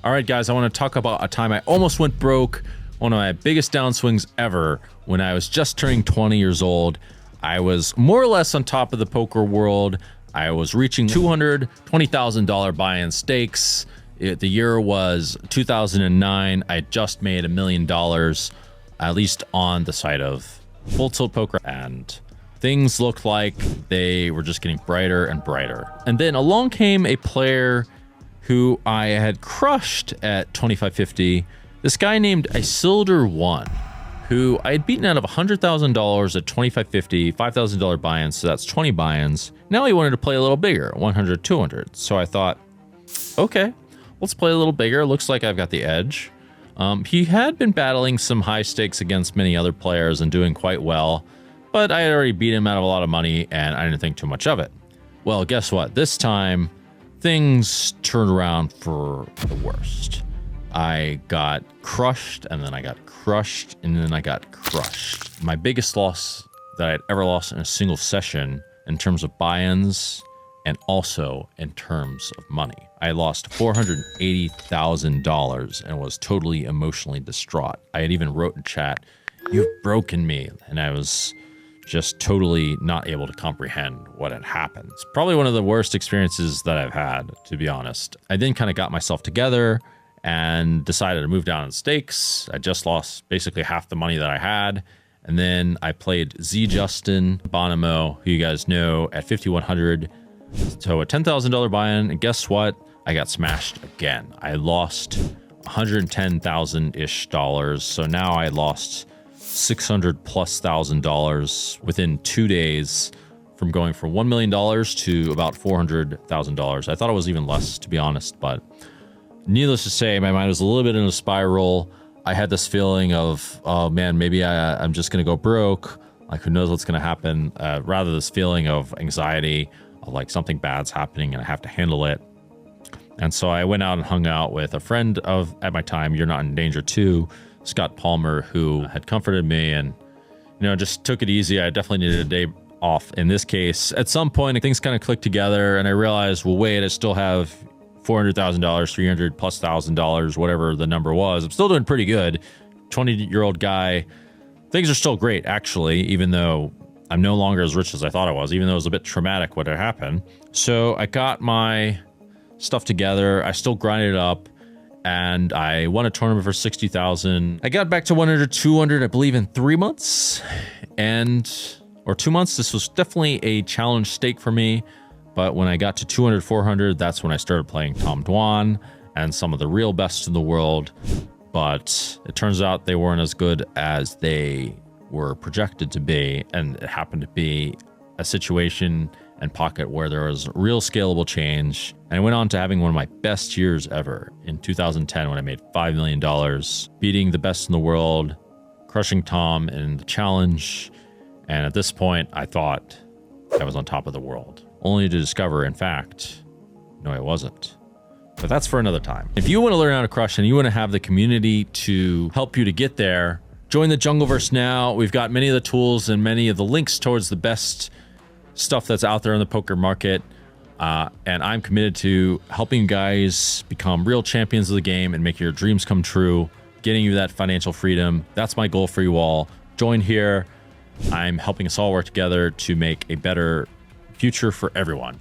All right, guys, I want to talk about a time I almost went broke, one of my biggest downswings ever, when I was just turning 20 years old. I was more or less on top of the poker world. I was reaching $220,000 buy-in stakes. The year was 2009. I just made $1 million, at least on the side of full tilt poker, and things looked like they were just getting brighter and brighter. And then along came a player who I had crushed at 2550. This guy named Isildur1, who I had beaten out of $100,000 at 2550, $5,000 buy-ins, so that's 20 buy-ins. Now he wanted to play a little bigger, 100, 200. So I thought, okay, let's play a little bigger. Looks like I've got the edge. He had been battling some high stakes against many other players and doing quite well, but I had already beat him out of a lot of money and I didn't think too much of it. Well, guess what? This time, things turned around for the worst. I got crushed, and then I got crushed, and then I got crushed. My biggest loss that I'd ever lost in a single session in terms of buy-ins and also in terms of money. I lost $480,000 and was totally emotionally distraught. I had even wrote in chat, "You've broken me," and I was just totally not able to comprehend what had happened. It's probably one of the worst experiences that I've had, to be honest. I then kind of got myself together and decided to move down in stakes. I just lost basically half the money that I had. And then I played Z Justin Bonomo, who you guys know, at 5,100. So a $10,000 buy-in, and guess what? I got smashed again. I lost 110,000-ish dollars. So now I lost $600,000+ within 2 days, from going from $1 million to about $400,000. I thought it was even less, to be honest, but needless to say, my mind was a little bit in a spiral. I had this feeling of, oh man, maybe I'm just gonna go broke. Like, who knows what's gonna happen? Rather this feeling of anxiety, of like something bad's happening and I have to handle it. And so I went out and hung out with a friend at my time, You're Not in Danger too, Scott Palmer, who had comforted me and, just took it easy. I definitely needed a day off in this case. At some point, things kind of clicked together and I realized, well, wait, I still have $400,000, $300,000+, whatever the number was. I'm still doing pretty good. 20-year-old guy. Things are still great, actually, even though I'm no longer as rich as I thought I was, even though it was a bit traumatic what had happened. So I got my stuff together. I still grinded it up. And I won a tournament for 60,000. I got back to 100, 200, I believe, in 3 months, or 2 months. This was definitely a challenge stake for me. But when I got to 200, 400, that's when I started playing Tom Dwan and some of the real best in the world. But it turns out they weren't as good as they were projected to be. And it happened to be a situation and pocket where there was real scalable change. And I went on to having one of my best years ever in 2010 when I made $5 million, beating the best in the world, crushing Tom in the challenge. And at this point, I thought I was on top of the world, only to discover, in fact, no, I wasn't. But that's for another time. If you want to learn how to crush and you want to have the community to help you to get there, join the Jungleverse now. We've got many of the tools and many of the links towards the best stuff that's out there in the poker market, and I'm committed to helping you guys become real champions of the game and make your dreams come true, getting you that financial freedom. That's my goal for you all. Join here. I'm helping us all work together to make a better future for everyone.